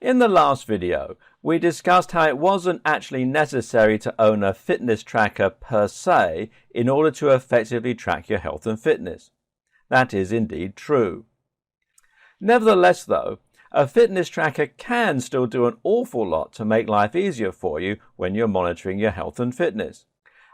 In the last video, we discussed how it wasn't actually necessary to own a fitness tracker per se in order to effectively track your health and fitness. That is indeed true. Nevertheless, though, a fitness tracker can still do an awful lot to make life easier for you when you're monitoring your health and fitness.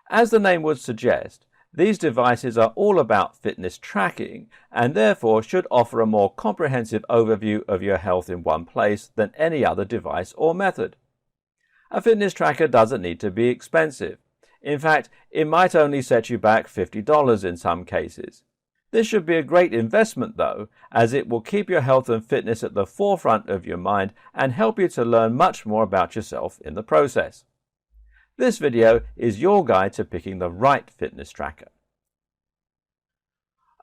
As the name would suggest, these devices are all about fitness tracking and therefore should offer a more comprehensive overview of your health in one place than any other device or method. A fitness tracker doesn't need to be expensive. In fact, it might only set you back $50 in some cases. This should be a great investment though, as it will keep your health and fitness at the forefront of your mind and help you to learn much more about yourself in the process. This video is your guide to picking the right fitness tracker.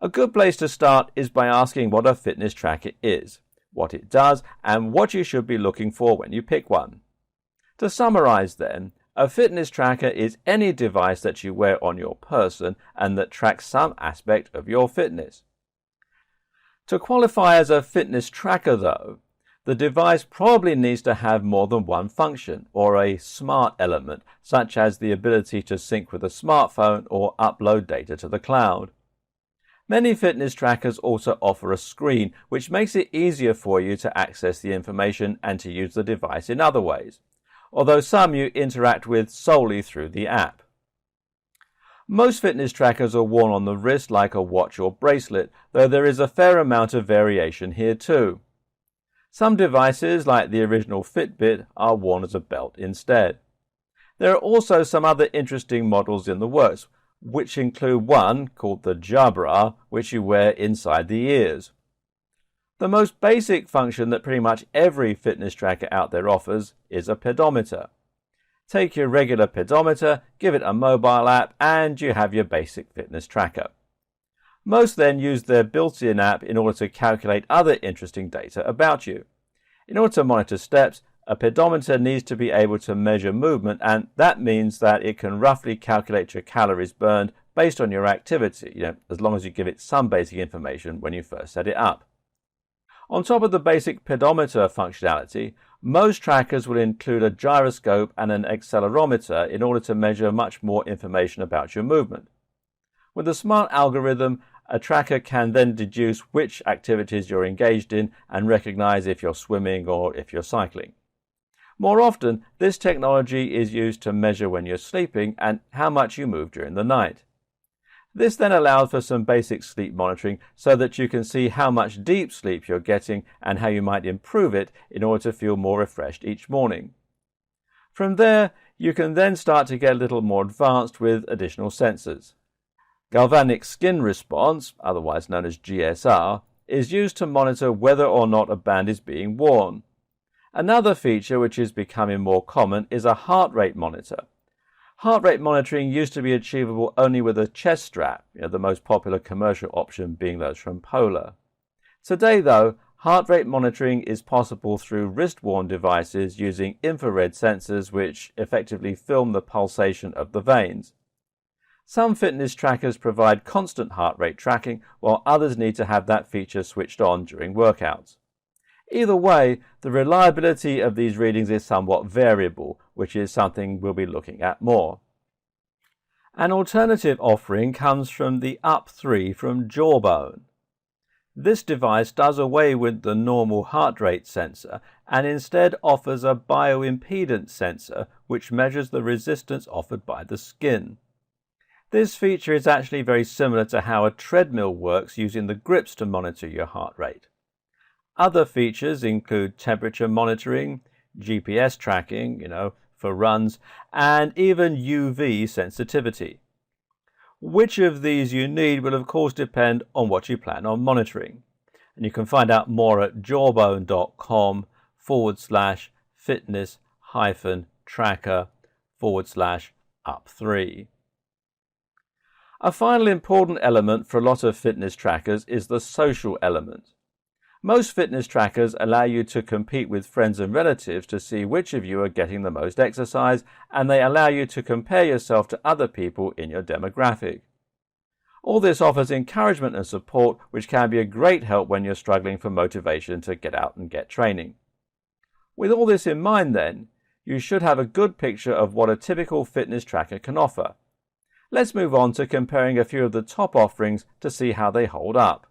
A good place to start is by asking what a fitness tracker is, what it does, and what you should be looking for when you pick one. To summarize then, a fitness tracker is any device that you wear on your person and that tracks some aspect of your fitness. To qualify as a fitness tracker though, the device probably needs to have more than one function or a smart element, such as the ability to sync with a smartphone or upload data to the cloud. Many fitness trackers also offer a screen, which makes it easier for you to access the information and to use the device in other ways, although some you interact with solely through the app. Most fitness trackers are worn on the wrist like a watch or bracelet, though there is a fair amount of variation here too. Some devices, like the original Fitbit, are worn as a belt instead. There are also some other interesting models in the works, which include one called the Jabra, which you wear inside the ears. The most basic function that pretty much every fitness tracker out there offers is a pedometer. Take your regular pedometer, give it a mobile app, and you have your basic fitness tracker. Most then use their built-in app in order to calculate other interesting data about you. In order to monitor steps, a pedometer needs to be able to measure movement, and that means that it can roughly calculate your calories burned based on your activity, as long as you give it some basic information when you first set it up. On top of the basic pedometer functionality, most trackers will include a gyroscope and an accelerometer in order to measure much more information about your movement. With a smart algorithm, a tracker can then deduce which activities you're engaged in and recognize if you're swimming or if you're cycling. More often, this technology is used to measure when you're sleeping and how much you move during the night. This then allows for some basic sleep monitoring so that you can see how much deep sleep you're getting and how you might improve it in order to feel more refreshed each morning. From there, you can then start to get a little more advanced with additional sensors. Galvanic skin response, otherwise known as GSR, is used to monitor whether or not a band is being worn. Another feature which is becoming more common is a heart rate monitor. Heart rate monitoring used to be achievable only with a chest strap, the most popular commercial option being those from Polar. Today, though, heart rate monitoring is possible through wrist-worn devices using infrared sensors which effectively film the pulsation of the veins. Some fitness trackers provide constant heart rate tracking, while others need to have that feature switched on during workouts. Either way, the reliability of these readings is somewhat variable, which is something we'll be looking at more. An alternative offering comes from the Up3 from Jawbone. This device does away with the normal heart rate sensor and instead offers a bioimpedance sensor which measures the resistance offered by the skin. This feature is actually very similar to how a treadmill works using the grips to monitor your heart rate. Other features include temperature monitoring, GPS tracking, for runs, and even UV sensitivity. Which of these you need will of course depend on what you plan on monitoring. And you can find out more at jawbone.com/fitness-tracker/up3. A final important element for a lot of fitness trackers is the social element. Most fitness trackers allow you to compete with friends and relatives to see which of you are getting the most exercise, and they allow you to compare yourself to other people in your demographic. All this offers encouragement and support, which can be a great help when you're struggling for motivation to get out and get training. With all this in mind then, you should have a good picture of what a typical fitness tracker can offer. Let's move on to comparing a few of the top offerings to see how they hold up.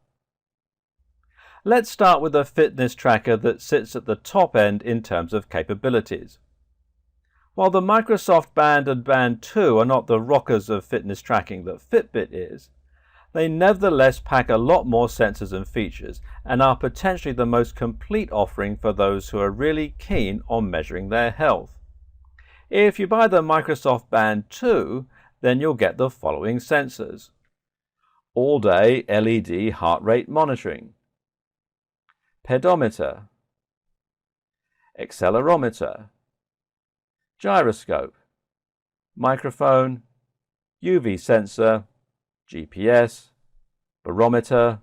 Let's start with a fitness tracker that sits at the top end in terms of capabilities. While the Microsoft Band and Band 2 are not the rockers of fitness tracking that Fitbit is, they nevertheless pack a lot more sensors and features and are potentially the most complete offering for those who are really keen on measuring their health. If you buy the Microsoft Band 2, then you'll get the following sensors: all-day LED heart rate monitoring, pedometer, accelerometer, gyroscope, microphone, UV sensor, GPS, barometer,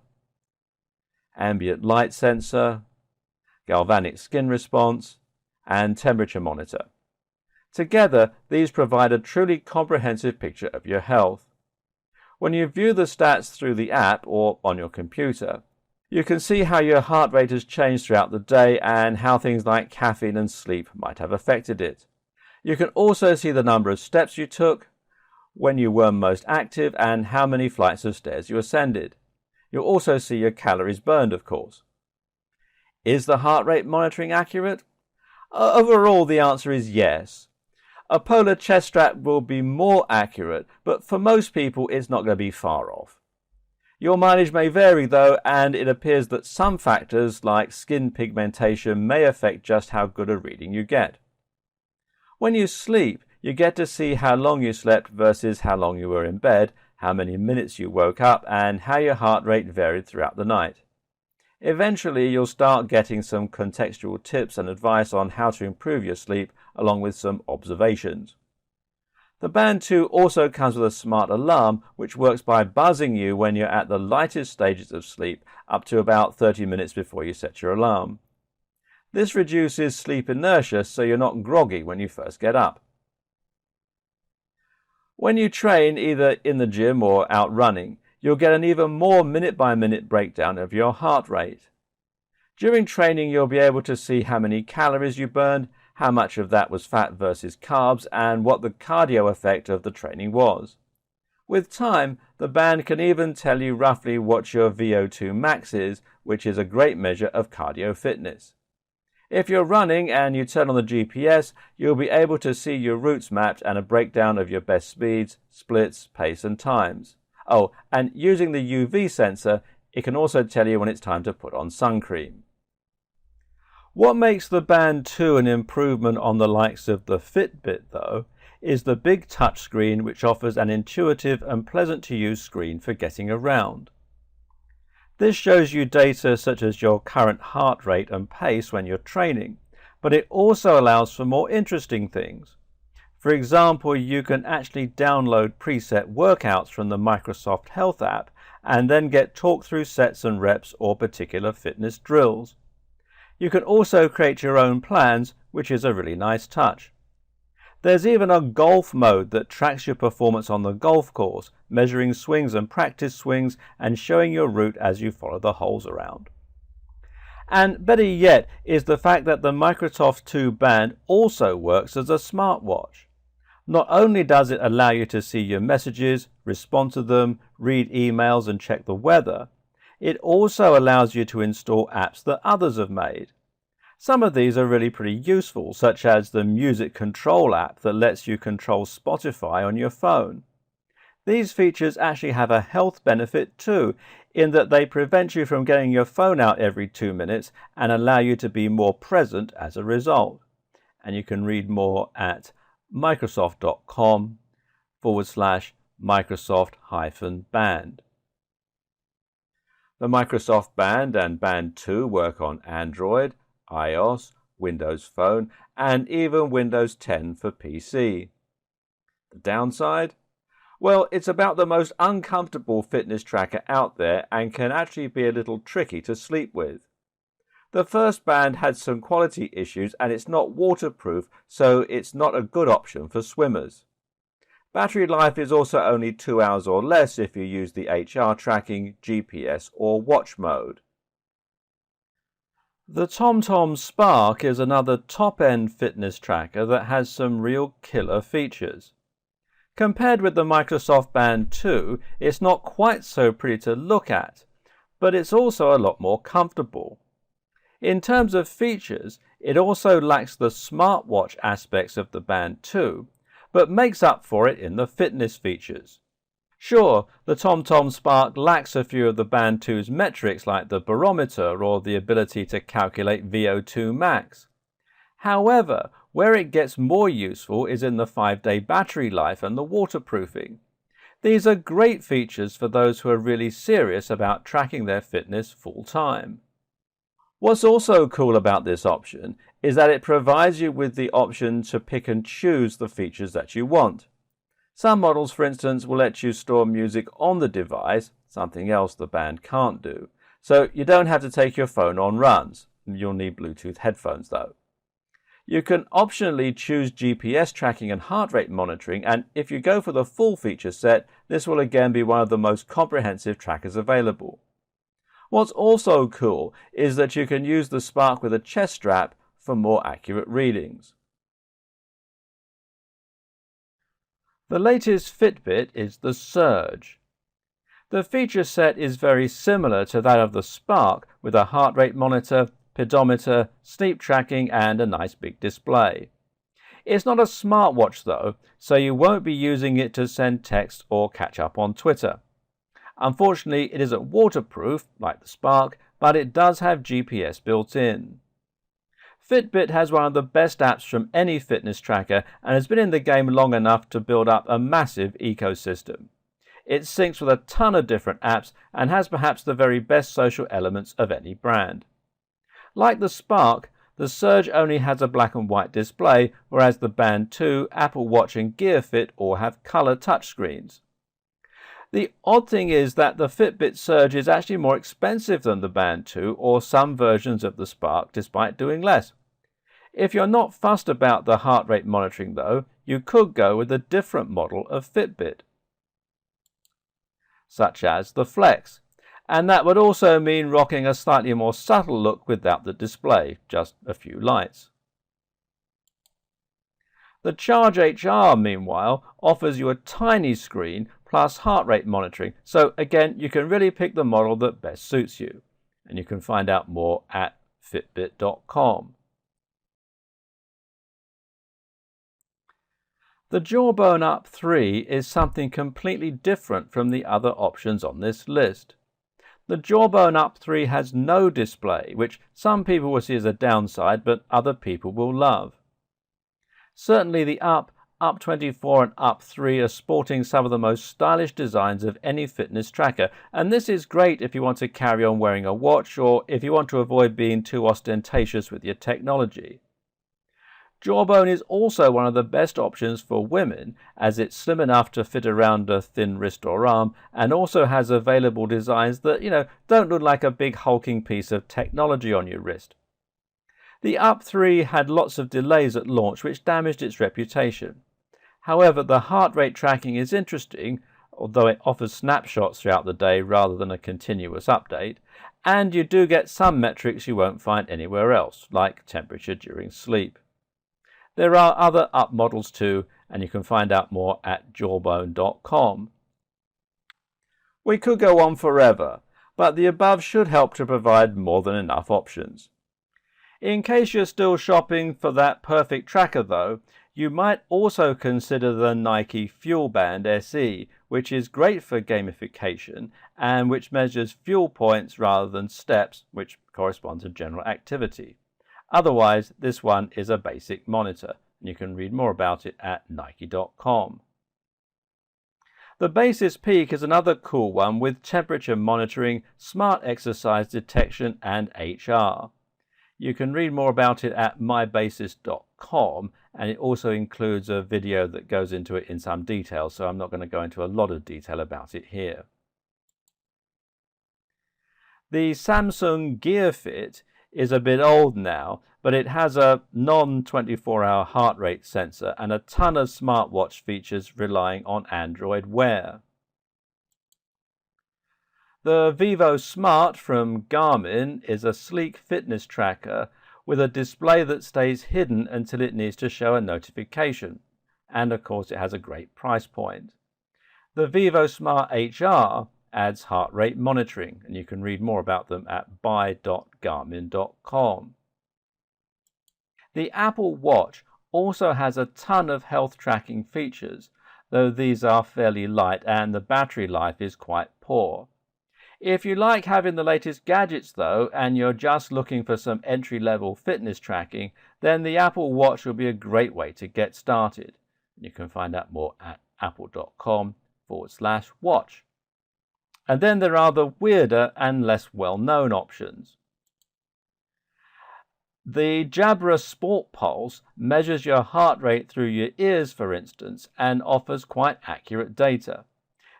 ambient light sensor, galvanic skin response, and temperature monitor. Together, these provide a truly comprehensive picture of your health. When you view the stats through the app or on your computer, you can see how your heart rate has changed throughout the day and how things like caffeine and sleep might have affected it. You can also see the number of steps you took, when you were most active, and how many flights of stairs you ascended. You'll also see your calories burned, of course. Is the heart rate monitoring accurate? Overall, the answer is yes. A polar chest strap will be more accurate, but for most people it's not going to be far off. Your mileage may vary though, and it appears that some factors like skin pigmentation may affect just how good a reading you get. When you sleep, you get to see how long you slept versus how long you were in bed, how many minutes you woke up, and how your heart rate varied throughout the night. Eventually, you'll start getting some contextual tips and advice on how to improve your sleep, along with some observations. The Band 2 also comes with a smart alarm, which works by buzzing you when you're at the lightest stages of sleep, up to about 30 minutes before you set your alarm. This reduces sleep inertia, so you're not groggy when you first get up. When you train, either in the gym or out running, you'll get an even more minute-by-minute breakdown of your heart rate. During training, you'll be able to see how many calories you burned, how much of that was fat versus carbs, and what the cardio effect of the training was. With time, the band can even tell you roughly what your VO2 max is, which is a great measure of cardio fitness. If you're running and you turn on the GPS, you'll be able to see your routes mapped and a breakdown of your best speeds, splits, pace and times. Oh, and using the UV sensor, it can also tell you when it's time to put on sun cream. What makes the Band 2 an improvement on the likes of the Fitbit, though, is the big touchscreen, which offers an intuitive and pleasant-to-use screen for getting around. This shows you data such as your current heart rate and pace when you're training, but it also allows for more interesting things. For example, you can actually download preset workouts from the Microsoft Health app and then get talked through sets and reps or particular fitness drills. You can also create your own plans, which is a really nice touch. There's even a golf mode that tracks your performance on the golf course, measuring swings and practice swings and showing your route as you follow the holes around. And better yet is the fact that the Microsoft 2 Band also works as a smartwatch. Not only does it allow you to see your messages, respond to them, read emails and check the weather, it also allows you to install apps that others have made. Some of these are really pretty useful, such as the Music Control app that lets you control Spotify on your phone. These features actually have a health benefit too, in that they prevent you from getting your phone out every 2 minutes and allow you to be more present as a result. And you can read more at Microsoft.com/Microsoft-Band. The Microsoft Band and Band 2 work on Android, iOS, Windows Phone, and even Windows 10 for PC. The downside? Well, it's about the most uncomfortable fitness tracker out there and can actually be a little tricky to sleep with. The first band had some quality issues and it's not waterproof, so it's not a good option for swimmers. Battery life is also only 2 hours or less if you use the HR tracking, GPS or watch mode. The TomTom Spark is another top-end fitness tracker that has some real killer features. Compared with the Microsoft Band 2, it's not quite so pretty to look at, but it's also a lot more comfortable. In terms of features, it also lacks the smartwatch aspects of the Band 2, but makes up for it in the fitness features. Sure, the TomTom Spark lacks a few of the Band 2's metrics like the barometer or the ability to calculate VO2 max. However, where it gets more useful is in the 5-day battery life and the waterproofing. These are great features for those who are really serious about tracking their fitness full time. What's also cool about this option is that it provides you with the option to pick and choose the features that you want. Some models, for instance, will let you store music on the device, something else the Band can't do. So you don't have to take your phone on runs. You'll need Bluetooth headphones though. You can optionally choose GPS tracking and heart rate monitoring, and if you go for the full feature set, this will again be one of the most comprehensive trackers available. What's also cool is that you can use the Spark with a chest strap for more accurate readings. The latest Fitbit is the Surge. The feature set is very similar to that of the Spark, with a heart rate monitor, pedometer, sleep tracking and a nice big display. It's not a smartwatch though, so you won't be using it to send text or catch up on Twitter. Unfortunately, it isn't waterproof like the Spark, but it does have GPS built in. Fitbit has one of the best apps from any fitness tracker and has been in the game long enough to build up a massive ecosystem. It syncs with a ton of different apps and has perhaps the very best social elements of any brand. Like the Spark, the Surge only has a black and white display, whereas the Band 2, Apple Watch and Gear Fit all have color touchscreens. The odd thing is that the Fitbit Surge is actually more expensive than the Band 2 or some versions of the Spark, despite doing less. If you're not fussed about the heart rate monitoring though, you could go with a different model of Fitbit, such as the Flex, and that would also mean rocking a slightly more subtle look without the display, just a few lights. The Charge HR, meanwhile, offers you a tiny screen plus heart rate monitoring, so again you can really pick the model that best suits you, and you can find out more at Fitbit.com. The Jawbone Up 3 is something completely different from the other options on this list. The Jawbone Up 3 has no display, which some people will see as a downside, but other people will love. Certainly the Up 24 and Up 3 are sporting some of the most stylish designs of any fitness tracker, and this is great if you want to carry on wearing a watch or if you want to avoid being too ostentatious with your technology. Jawbone is also one of the best options for women, as it's slim enough to fit around a thin wrist or arm, and also has available designs that, don't look like a big hulking piece of technology on your wrist. The Up 3 had lots of delays at launch which damaged its reputation. However, the heart rate tracking is interesting, although it offers snapshots throughout the day rather than a continuous update, and you do get some metrics you won't find anywhere else, like temperature during sleep. There are other Up models too, and you can find out more at jawbone.com. We could go on forever, but the above should help to provide more than enough options. In case you're still shopping for that perfect tracker though, you might also consider the Nike Fuel Band SE, which is great for gamification and which measures fuel points rather than steps, which correspond to general activity. Otherwise, this one is a basic monitor, and you can read more about it at Nike.com. The Basis Peak is another cool one with temperature monitoring, smart exercise detection, and HR. You can read more about it at MyBasis.com, and it also includes a video that goes into it in some detail, so I'm not going to go into a lot of detail about it here. The Samsung Gear Fit is a bit old now, but it has a non-24-hour heart rate sensor and a ton of smartwatch features relying on Android Wear. The Vivo Smart from Garmin is a sleek fitness tracker with a display that stays hidden until it needs to show a notification. And of course it has a great price point. The Vivo Smart HR adds heart rate monitoring, and you can read more about them at buy.garmin.com. The Apple Watch also has a ton of health tracking features, though these are fairly light and the battery life is quite poor. If you like having the latest gadgets though, and you're just looking for some entry-level fitness tracking, then the Apple Watch will be a great way to get started. You can find out more at apple.com/watch. And then there are the weirder and less well-known options. The Jabra Sport Pulse measures your heart rate through your ears, for instance, and offers quite accurate data.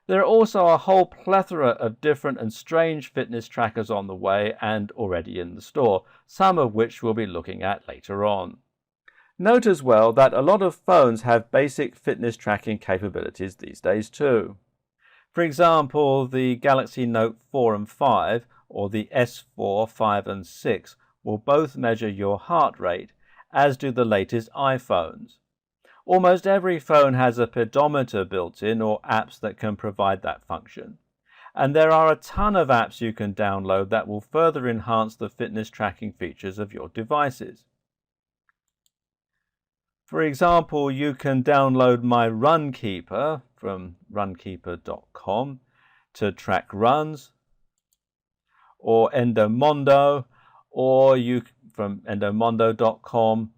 There are also a whole plethora of different and strange fitness trackers on the way and already in the store, some of which we'll be looking at later on. Note as well that a lot of phones have basic fitness tracking capabilities these days too. For example, the Galaxy Note 4 and 5 or the S4, 5 and 6 will both measure your heart rate, as do the latest iPhones. Almost every phone has a pedometer built in or apps that can provide that function. And there are a ton of apps you can download that will further enhance the fitness tracking features of your devices. For example, you can download My Runkeeper from runkeeper.com to track runs, or Endomondo, or from endomondo.com,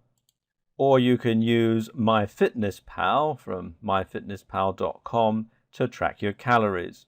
or you can use MyFitnessPal from myfitnesspal.com to track your calories.